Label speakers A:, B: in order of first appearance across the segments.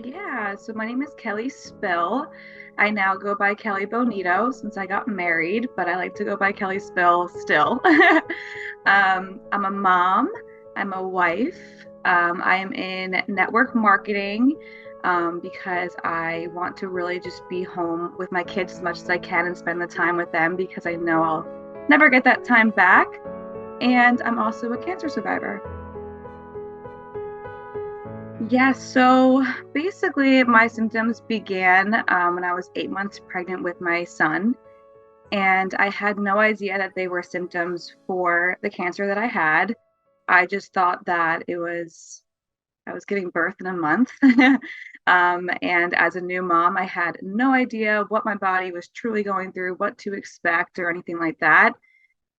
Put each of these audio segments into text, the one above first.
A: Yeah, so my name is Kelly Spill. I now go by Kelly Bonito since I got married, but I like to go by Kelly Spill still. I'm a mom, I'm a wife. I am in network marketing because I want to really just be home with my kids as much as I can and spend the time with them because I know I'll never get that time back. And I'm also a cancer survivor. Yeah, so basically, my symptoms began when I was 8 months pregnant with my son, and I had no idea that they were symptoms for the cancer that I had. I just thought that I was giving birth in a month. And as a new mom, I had no idea what my body was truly going through, what to expect, or anything like that.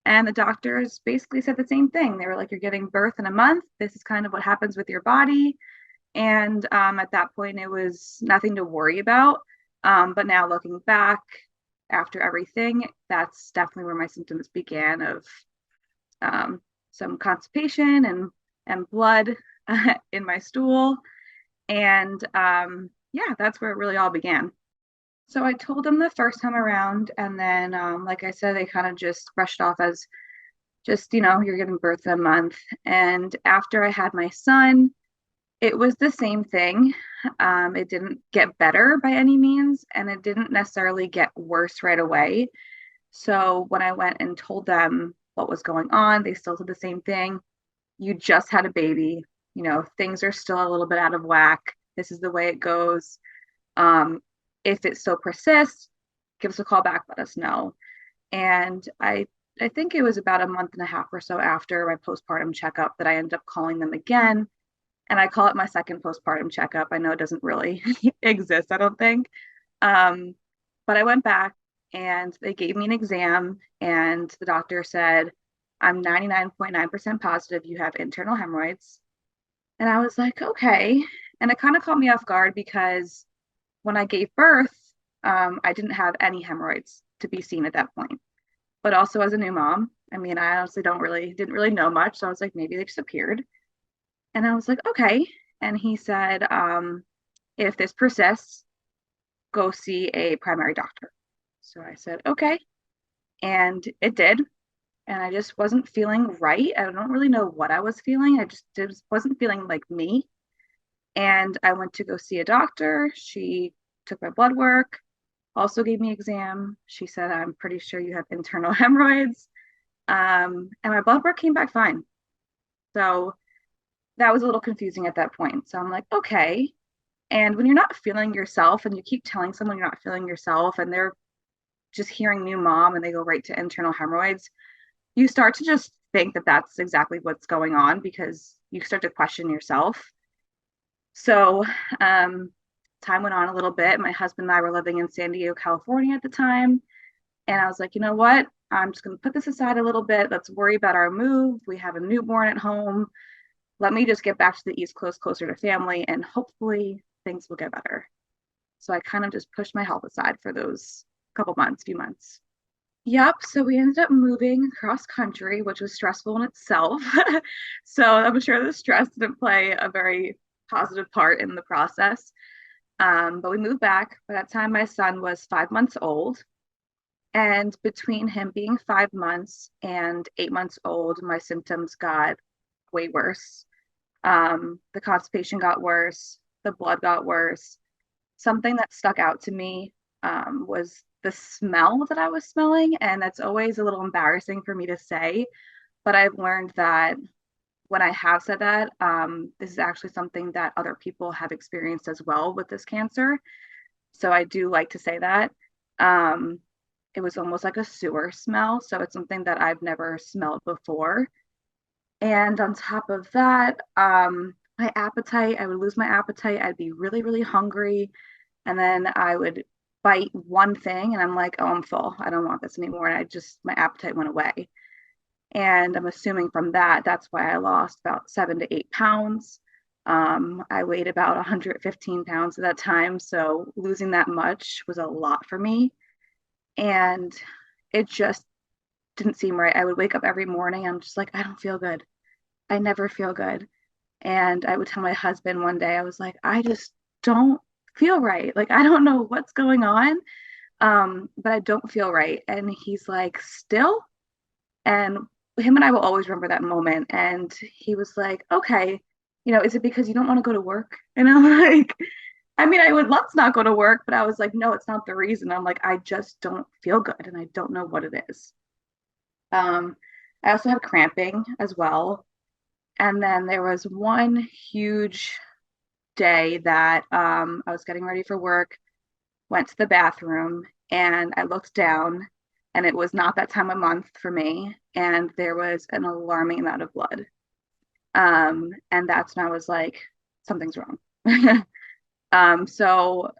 A: And the doctors basically said the same thing. They were like, "You're giving birth in a month. This is kind of what happens with your body." And at that point, it was nothing to worry about. But now looking back after everything, that's definitely where my symptoms began of um, some constipation and blood in my stool. And yeah, that's where it really all began. So I told them the first time around, and then, like I said, they kind of just brushed off as just, you're giving birth in a month. And after I had my son, it was the same thing. It didn't get better by any means, and it didn't necessarily get worse right away. So when I went and told them what was going on, they still said the same thing. You just had a baby. Things are still a little bit out of whack. This is the way it goes. Um, if it still persists, give us a call back, let us know. And I think it was about a month and a half or so after my postpartum checkup that I ended up calling them again, and I call it my second postpartum checkup. I know it doesn't really exist, I don't think. Um, but I went back and they gave me an exam, and the doctor said, "I'm 99.9% positive you have internal hemorrhoids." And I was like, okay. And it kind of caught me off guard because when I gave birth, I didn't have any hemorrhoids to be seen at that point. But also as a new mom, I mean, I honestly didn't really know much. So I was like, maybe they just appeared. And I was like, okay. And he said, if this persists, go see a primary doctor. So I said, okay. And it did. And I just wasn't feeling right. I don't really know what I was feeling. I just wasn't feeling like me. And I went to go see a doctor. She took my blood work, also gave me an exam. She said, "I'm pretty sure you have internal hemorrhoids." And my blood work came back fine. So that was a little confusing at that point. So I'm like, okay. And when you're not feeling yourself and you keep telling someone you're not feeling yourself and they're just hearing new mom and they go right to internal hemorrhoids, you start to just think that that's exactly what's going on because you start to question yourself. So time went on a little bit. My husband and I were living in San Diego, California at the time. And I was like, you know what? I'm just going to put this aside a little bit. Let's worry about our move. We have a newborn at home. Let me just get back to the East Coast closer to family and hopefully things will get better. So I kind of just pushed my health aside for those few months. Yep. So we ended up moving cross country, which was stressful in itself. So I'm sure the stress didn't play a very positive part in the process. But we moved back. By that time, my son was 5 months old. And between him being 5 months and 8 months old, my symptoms got way worse. The constipation got worse, the blood got worse. Something that stuck out to me was the smell that I was smelling. And that's always a little embarrassing for me to say. But I've learned that when I have said that, this is actually something that other people have experienced as well with this cancer. So I do like to say that. Um, it was almost like a sewer smell. So it's something that I've never smelled before. And on top of that, my appetite, I would lose my appetite. I'd be really, really hungry. And then I would bite one thing and I'm like, oh, I'm full. I don't want this anymore. And my appetite went away. And I'm assuming from that, that's why I lost about 7 to 8 pounds. I weighed about 115 pounds at that time. So losing that much was a lot for me. And it just didn't seem right. I would wake up every morning. I'm just like, I don't feel good. I never feel good. And I would tell my husband one day, I was like, don't feel right. Like, I don't know what's going on, but I don't feel right. And he's like, still? And him and I will always remember that moment. And he was like, okay, is it because you don't want to go to work? And I'm like, I mean, I would love to not go to work, but I was like, no, it's not the reason. I'm like, I just don't feel good and I don't know what it is. Um, I also have cramping as well. And then there was one huge day that I was getting ready for work, went to the bathroom, and I looked down, and it was not that time of month for me. And there was an alarming amount of blood. And that's when I was like, something's wrong. So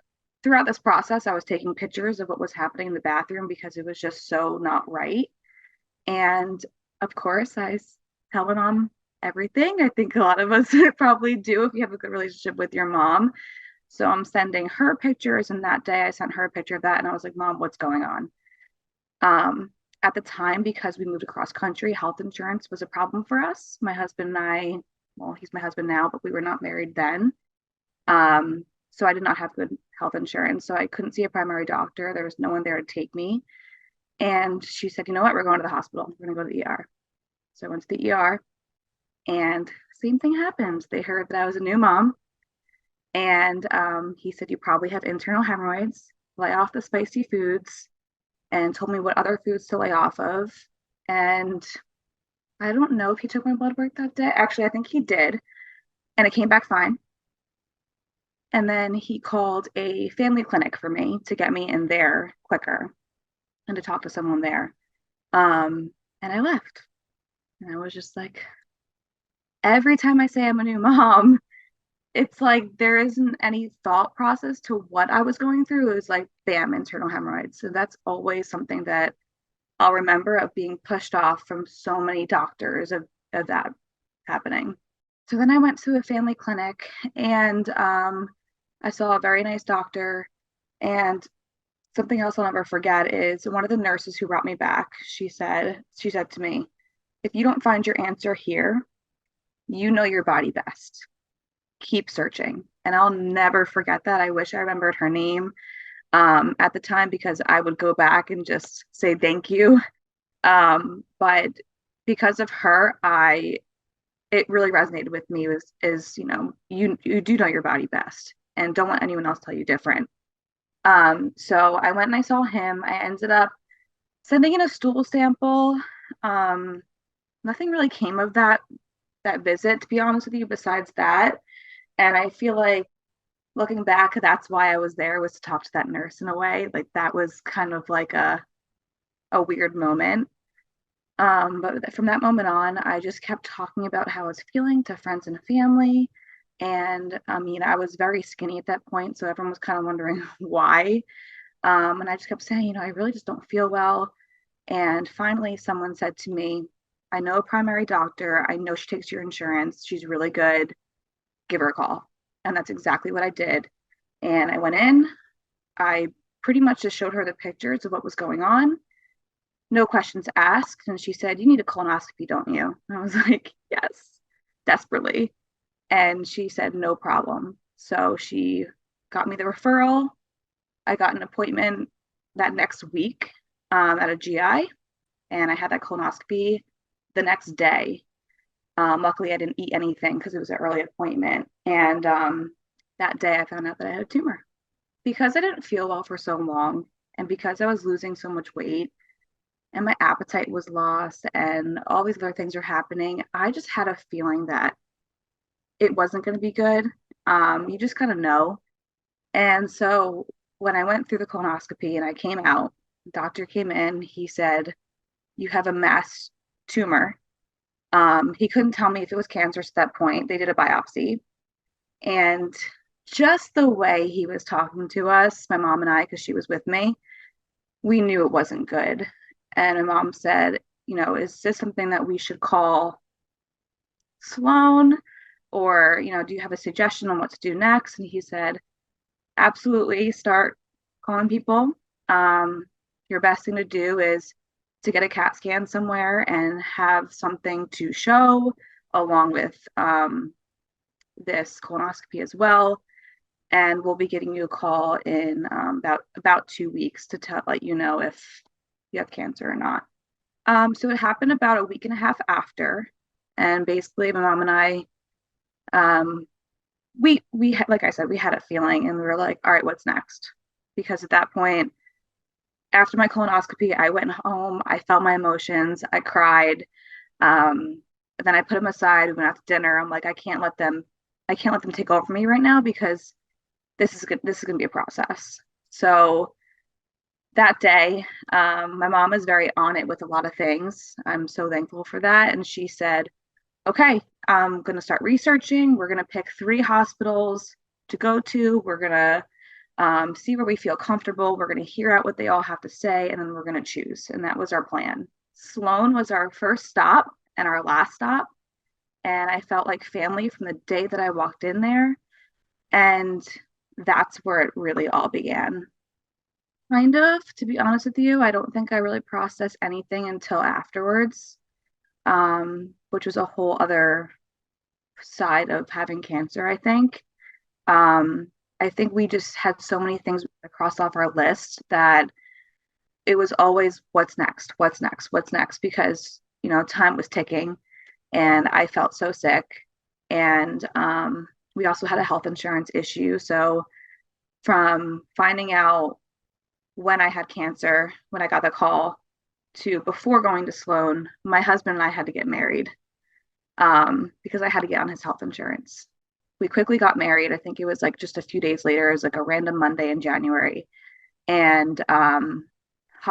A: throughout this process, I was taking pictures of what was happening in the bathroom because it was just so not right. And of course, tell my mom everything. I think a lot of us probably do if you have a good relationship with your mom. So I'm sending her pictures, and that day I sent her a picture of that, and I was like, Mom, what's going on? Um, at the time, because we moved across country, health insurance was a problem for us. My husband and I, well, he's my husband now, but we were not married then. So I did not have good health insurance. So I couldn't see a primary doctor. There was no one there to take me. And she said, you know what? We're going to the hospital. We're going to go to the ER. So I went to the ER, and same thing happened. They heard that I was a new mom. And he said, you probably have internal hemorrhoids, lay off the spicy foods, and told me what other foods to lay off of. And I don't know if he took my blood work that day. Actually, I think he did. And it came back fine. And then he called a family clinic for me to get me in there quicker and to talk to someone there. And I left. And I was just like, every time I say I'm a new mom, it's like there isn't any thought process to what I was going through. It was like, bam, internal hemorrhoids. So that's always something that I'll remember of being pushed off from so many doctors of that happening. So then I went to a family clinic, and I saw a very nice doctor. And something else I'll never forget is one of the nurses who brought me back. She said to me, if you don't find your answer here, you know your body best. Keep searching. And I'll never forget that. I wish I remembered her name at the time because I would go back and just say thank you. But because of her, it really resonated with me is you do know your body best and don't let anyone else tell you different. So I went and I saw him. I ended up sending in a stool sample. Um, Nothing really came of that visit, to be honest with you, besides that. And I feel like looking back, that's why I was there, was to talk to that nurse in a way. Like that was kind of like a weird moment. But from that moment on, I just kept talking about how I was feeling to friends and family. And I mean, I was very skinny at that point, so everyone was kind of wondering why. And I just kept saying, I really just don't feel well. And finally, someone said to me, I know a primary doctor. I know she takes your insurance. She's really good. Give her a call. And that's exactly what I did. And I went in. I pretty much just showed her the pictures of what was going on, no questions asked. And she said, you need a colonoscopy, don't you? And I was like, yes, desperately. And she said, no problem. So she got me the referral. I got an appointment that next week at a GI, and I had that colonoscopy the next day. Luckily, I didn't eat anything because it was an early appointment. And that day, I found out that I had a tumor because I didn't feel well for so long. And because I was losing so much weight, and my appetite was lost and all these other things are happening, I just had a feeling that it wasn't going to be good. You just kind of know. And so when I went through the colonoscopy and I came out, the doctor came in, he said, you have a mass tumor. He couldn't tell me if it was cancerous at that point. They did a biopsy. And just the way he was talking to us, my mom and I, because she was with me, we knew it wasn't good. And my mom said, is this something that we should call Sloan? Or, do you have a suggestion on what to do next? And he said, absolutely, start calling people. Um, your best thing to do is to get a CAT scan somewhere and have something to show along with this colonoscopy as well. and we'll be giving you a call in about 2 weeks to let you know if you have cancer or not. So it happened about a week and a half after, and basically my mom and I, um, we had, like I said, we had a feeling, and we were like, all right, what's next? Because at that point, after my colonoscopy, I went home, I felt my emotions, I cried, and then I put them aside. We went out to dinner. I'm like, I can't let them take over me right now because this is good. This is going to be a process. So that day, my mom is very on it with a lot of things. I'm so thankful for that. And she said, okay, I'm going to start researching. We're going to pick 3 hospitals to go to. We're going to see where we feel comfortable. We're going to hear out what they all have to say, and then we're going to choose. And that was our plan. Sloan was our first stop and our last stop. And I felt like family from the day that I walked in there. And that's where it really all began. Kind of, to be honest with you, I don't think I really processed anything until afterwards, which was a whole other side of having cancer, I think. Um, I think we just had so many things across off our list that it was always what's next, what's next, what's next, because, time was ticking and I felt so sick. And we also had a health insurance issue. So from finding out when I had cancer, when I got the call, to before going to Sloan, my husband and I had to get married because I had to get on his health insurance. We quickly got married. I think it was like just a few days later. It was like a random Monday in January. And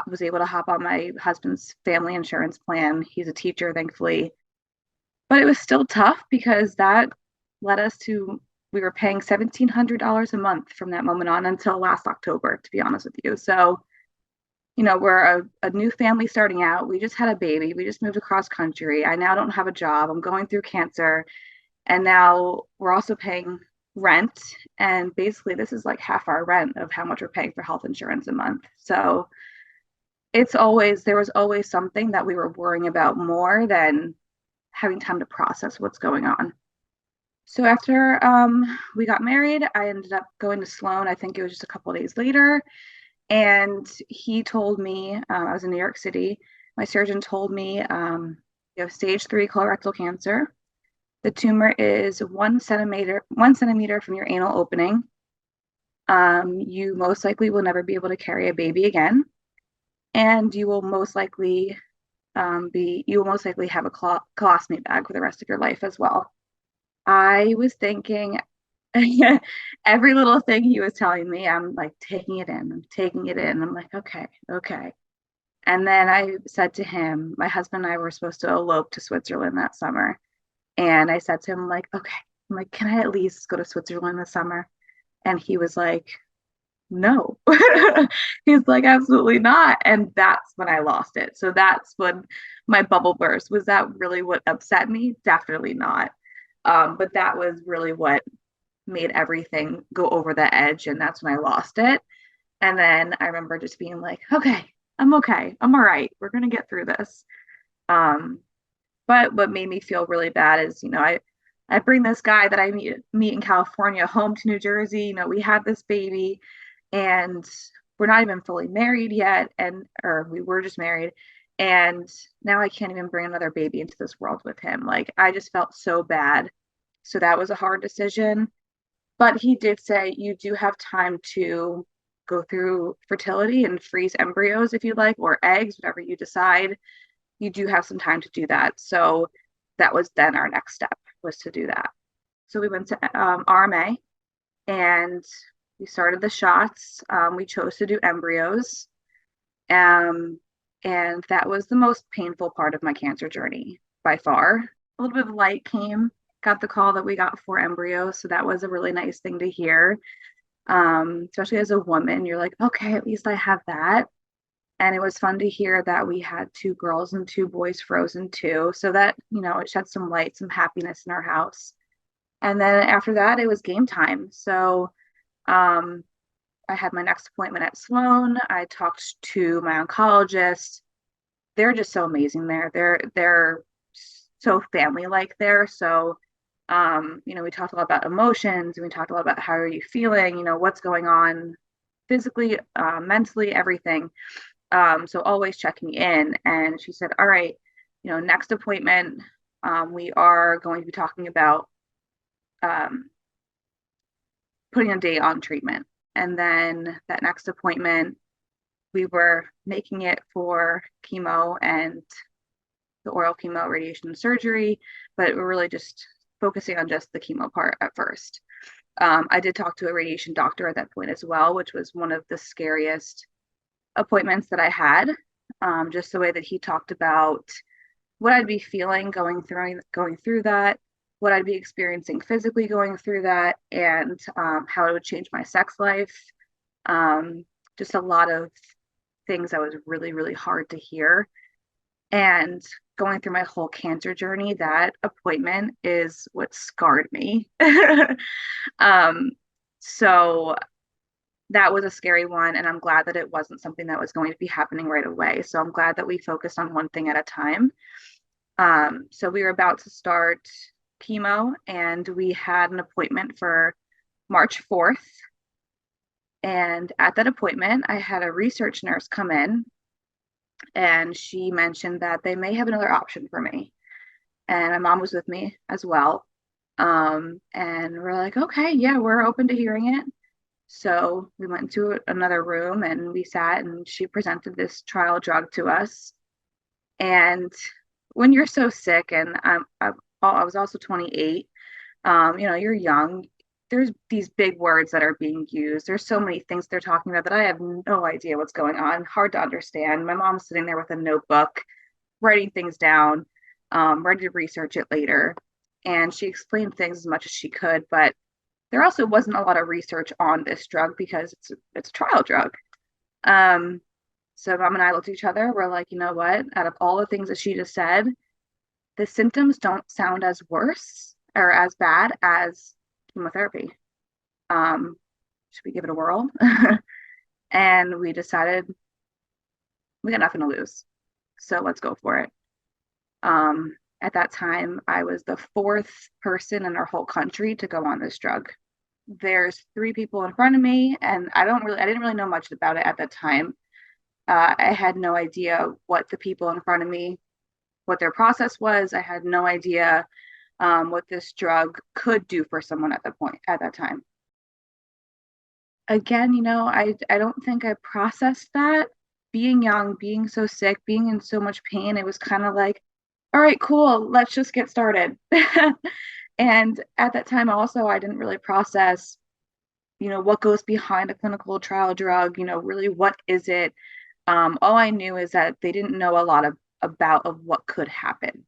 A: was able to hop on my husband's family insurance plan. He's a teacher, thankfully. But it was still tough because that led us to, we were paying $1,700 a month from that moment on until last October, to be honest with you. So, we're a new family starting out. We just had a baby. We just moved across country. I now don't have a job. I'm going through cancer. And now we're also paying rent. And basically, this is like half our rent of how much we're paying for health insurance a month. So there was always something that we were worrying about more than having time to process what's going on. So after we got married, I ended up going to Sloan. I think it was just a couple of days later. And he told me, I was in New York City. My surgeon told me you have stage 3 colorectal cancer. The tumor is 1 centimeter from your anal opening. You most likely will never be able to carry a baby again, and you will most likely have a colostomy bag for the rest of your life as well. I was thinking every little thing he was telling me, I'm like taking it in. I'm taking it in. I'm like, okay, okay. And then I said to him, my husband and I were supposed to elope to Switzerland that summer. And I said to him, like, okay, I'm like, can I at least go to Switzerland this summer? And he was like, no. He's like, absolutely not. And that's when I lost it. So that's when my bubble burst. Was that really what upset me? Definitely not. But that was really what made everything go over the edge. And that's when I lost it. And then I remember just being like, okay. I'm okay. I'm all right. We're going to get through this. Um, but what made me feel really bad is, I bring this guy that I meet in California home to New Jersey. We had this baby and we're not even fully married yet. Or we were just married. And now I can't even bring another baby into this world with him. Like, I just felt so bad. So that was a hard decision. But he did say you do have time to go through fertility and freeze embryos if you like, or eggs, whatever you decide. You do have some time to do that. So that was then our next step, was to do that. So we went to RMA and we started the shots. We chose to do embryos. Um, and that was the most painful part of my cancer journey by far. A little bit of light came, got the call that we got 4 embryos. So that was a really nice thing to hear. Especially as a woman, you're like, okay, at least I have that. And it was fun to hear that we had 2 girls and 2 boys frozen too. So that, it shed some light, some happiness in our house. And then after that, it was game time. So um, I had my next appointment at Sloan. I talked to my oncologist. They're just so amazing there. They're so family like there. So We talked a lot about emotions, and we talked a lot about how are you feeling, what's going on physically, mentally, everything. So always checking in. And she said, all right, next appointment, we are going to be talking about um, putting a date on treatment. And then that next appointment, we were making it for chemo and the oral chemo, radiation, surgery, but we're really just focusing on just the chemo part at first. I did talk to a radiation doctor at that point as well, which was one of the scariest appointments that I had. Just the way that he talked about what I'd be feeling going through that, what I'd be experiencing physically going through that, and how it would change my sex life. Um, just a lot of things that was really, really hard to hear. And going through my whole cancer journey, that appointment is what scarred me. um, so that was a scary one. And I'm glad that it wasn't something that was going to be happening right away. So I'm glad that we focused on one thing at a time. So we were about to start chemo and we had an appointment for March 4th. And at that appointment, I had a research nurse come in and she mentioned that they may have another option for me. And my mom was with me as well. And we're like, okay, yeah, we're open to hearing it. So we went to another room and we sat and she presented this trial drug to us. And when you're so sick, and I was also 28, you're young. There's these big words that are being used. There's so many things they're talking about that I have no idea what's going on. Hard to understand. My mom's sitting there with a notebook, writing things down, ready to research it later. And she explained things as much as she could, but there also wasn't a lot of research on this drug because it's a trial drug. Um, so mom and I looked at each other. We're like, you know what? Out of all the things that she just said, the symptoms don't sound as worse or as bad as chemotherapy. Um, should we give it a whirl? And we decided we got nothing to lose. So let's go for it. At that time, I was the fourth person in our whole country to go on this drug. There's three people in front of me, and I didn't really know much about it at that time. I had no idea what the people in front of me, what their process was. I had no idea what this drug could do for someone at that time. Again, I don't think I processed that. Being young, being so sick, being in so much pain, it was kind of like, all right, cool, let's just get started. And at that time, also, I didn't really process, what goes behind a clinical trial drug, really what is it? All I knew is that they didn't know a lot of what could happen.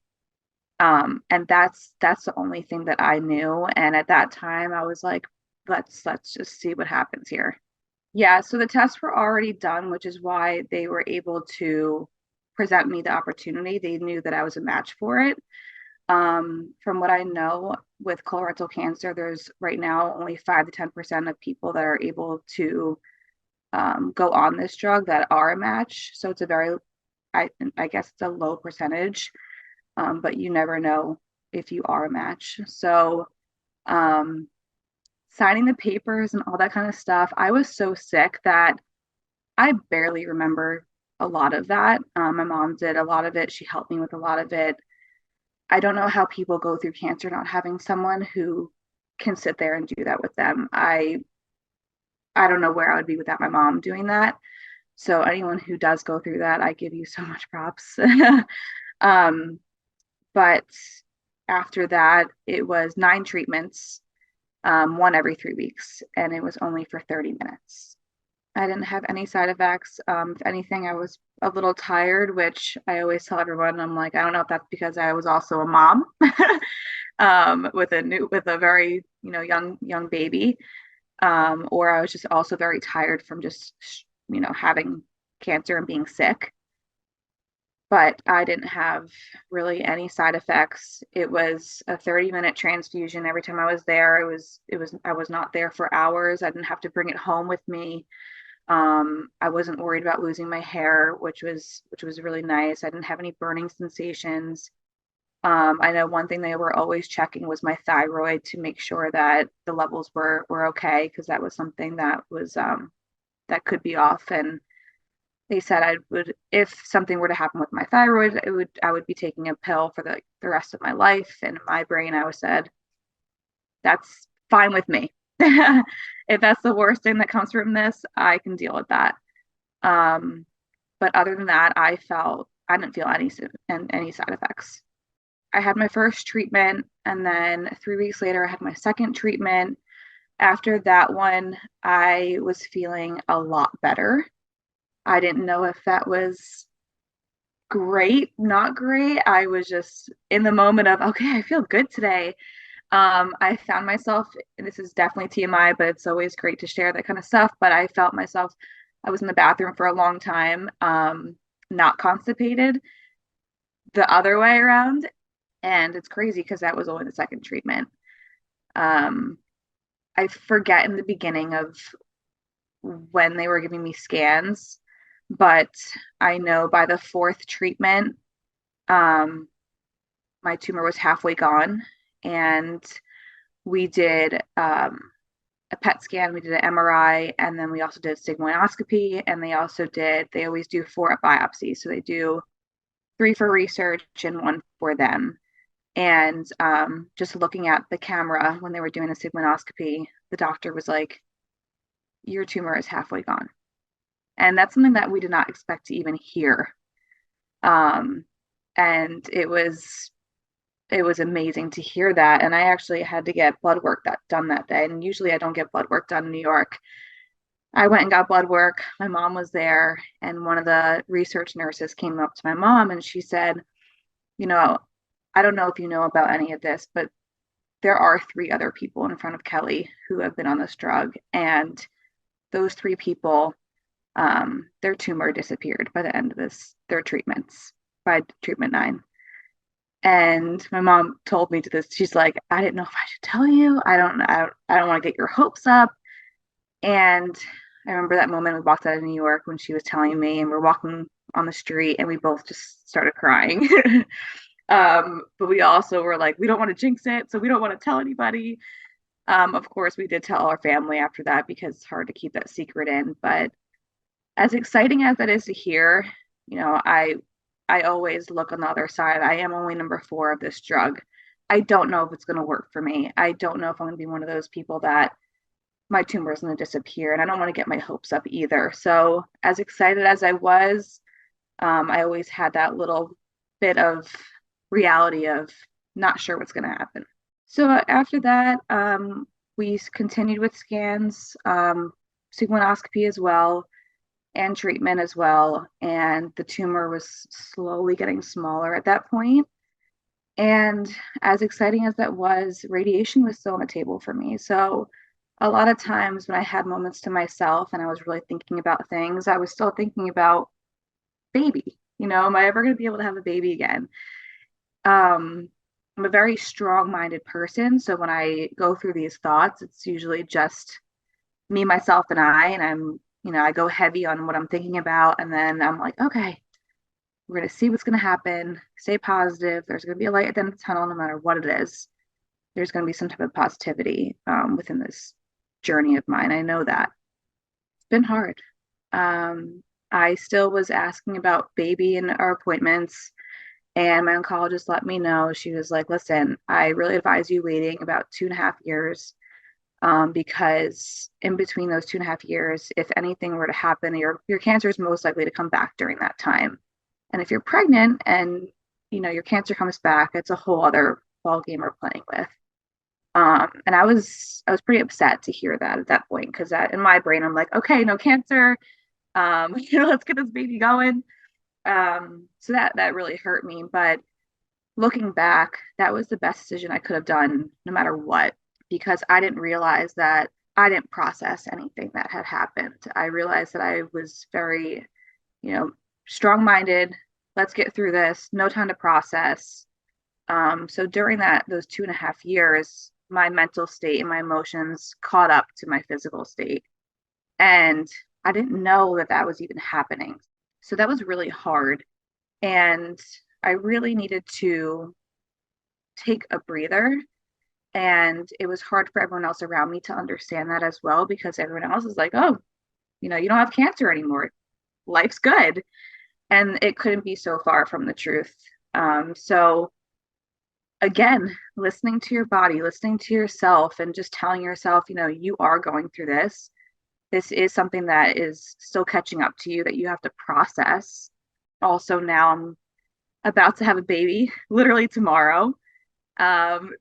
A: And that's the only thing that I knew. And at that time, I was like, let's just see what happens here. Yeah, so the tests were already done, which is why they were able to present me the opportunity. They knew that I was a match for it. From what I know with colorectal cancer, there's right now only 5 to 10% of people that are able to go on this drug that are a match. So it's a very, I guess it's a low percentage, but you never know if you are a match. So um, signing the papers and all that kind of stuff, I was so sick that I barely remember a lot of that. My mom did a lot of it. She helped me with a lot of it. I don't know how people go through cancer not having someone who can sit there and do that with them. I don't know where I would be without my mom doing that. So anyone who does go through that, I give you so much props. um, but after that, it was 9 treatments, one every 3 weeks, and it was only for 30 minutes. I didn't have any side effects. If anything, I was a little tired, which I always tell everyone. I'm like, I don't know if that's because I was also a mom with a very young baby, or I was just also very tired from just having cancer and being sick. But I didn't have really any side effects. It was a 30-minute transfusion every time I was there. I was not there for hours. I didn't have to bring it home with me. I wasn't worried about losing my hair, which was really nice. I didn't have any burning sensations. I know one thing they were always checking was my thyroid to make sure that the levels were okay, because that was something that was that could be off. And they said I would, if something were to happen with my thyroid, I would be taking a pill for the rest of my life. And in my brain, I was said, that's fine with me. If that's the worst thing that comes from this, I can deal with that. Um, but other than that, I didn't feel any side effects. I had my first treatment, and then 3 weeks later, I had my second treatment. After that one, I was feeling a lot better. I didn't know if that was great, not great. I was just in the moment of, okay, I feel good today. I found myself, and this is definitely TMI, but it's always great to share that kind of stuff. But I felt myself, I was in the bathroom for a long time, not constipated, the other way around. And it's crazy because that was only the second treatment. Um, I forget in the beginning of when they were giving me scans, but I know by the fourth treatment, um, my tumor was halfway gone. And we did a PET scan, we did an MRI, and then we also did sigmoidoscopy. And they always do four biopsies. So they do three for research and one for them. And just looking at the camera when they were doing the sigmoidoscopy, the doctor was like, your tumor is halfway gone. And that's something that we did not expect to even hear. Um, and it was amazing to hear that. And I actually had to get blood work done that day. And usually I don't get blood work done in New York. I went and got blood work. My mom was there, and one of the research nurses came up to my mom and she said, you know, I don't know if you know about any of this, but there are three other people in front of Kelly who have been on this drug. And those three people, their tumor disappeared by the end of their treatments, by treatment 9. And my mom told me to this. She's like, I didn't know if I should tell you. I don't want to get your hopes up. And I remember that moment we walked out of New York when she was telling me, and we're walking on the street, and we both just started crying. But we also were like, we don't want to jinx it, so we don't want to tell anybody. Of course, we did tell our family after that because it's hard to keep that secret in. But as exciting as that is to hear, you know, I always look on the other side. I am only number 4 of this drug. I don't know if it's going to work for me. I don't know if I'm going to be one of those people that my tumor is going to disappear, and I don't want to get my hopes up either. So, as excited as I was, I always had that little bit of reality of not sure what's going to happen. So after that, we continued with scans, sigmoidoscopy as well, and treatment as well. And the tumor was slowly getting smaller at that point. And as exciting as that was, radiation was still on the table for me. So a lot of times when I had moments to myself and I was really thinking about things, I was still thinking about baby. You know, am I ever going to be able to have a baby again? Um, I'm a very strong-minded person, so when I go through these thoughts, it's usually just me, myself, and I go heavy on what I'm thinking about, and then I'm like, okay, we're gonna see what's gonna happen. Stay positive. There's gonna be a light at the end of the tunnel, no matter what it is. There's gonna be some type of positivity within this journey of mine. I know that. It's been hard. Um, I still was asking about baby in our appointments. And my oncologist let me know, she was like, listen, I really advise you waiting about 2.5 years, because in between those 2.5 years, if anything were to happen, your cancer is most likely to come back during that time. And if you're pregnant and your cancer comes back, it's a whole other ball game we're playing with. And I was pretty upset to hear that at that point, because in my brain I'm like, okay, no cancer, let's get this baby going. So that really hurt me. But looking back, that was the best decision I could have done no matter what, because I didn't realize that I didn't process anything that had happened. I realized that I was very, you know, strong-minded. Let's get through this. No time to process. So during those 2.5 years, my mental state and my emotions caught up to my physical state. And I didn't know that that was even happening. So that was really hard. And I really needed to take a breather. And it was hard for everyone else around me to understand that as well, because everyone else is like, oh, you don't have cancer anymore. Life's good. And it couldn't be so far from the truth. So again, listening to your body, listening to yourself, and just telling yourself, you are going through this. This is something that is still catching up to you that you have to process. Also, now I'm about to have a baby literally tomorrow.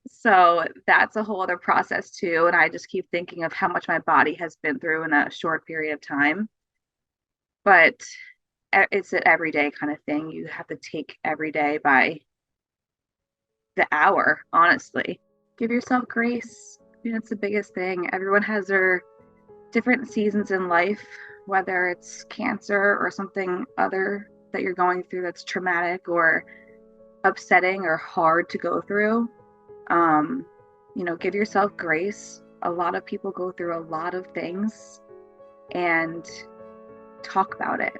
A: So that's a whole other process too. And I just keep thinking of how much my body has been through in a short period of time. But it's an everyday kind of thing. You have to take every day by the hour, honestly. Give yourself grace. It's the biggest thing. Everyone has their different seasons in life, whether it's cancer or something other that you're going through that's traumatic or upsetting or hard to go through. Give yourself grace. A lot of people go through a lot of things, and talk about it.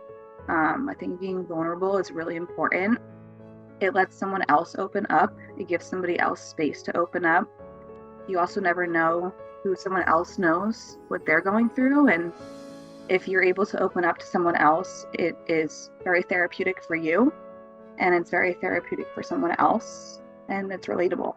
A: I think being vulnerable is really important. It lets someone else open up. It gives somebody else space to open up. You also never know who someone else knows what they're going through. And if you're able to open up to someone else, it is very therapeutic for you, and it's very therapeutic for someone else, and it's relatable.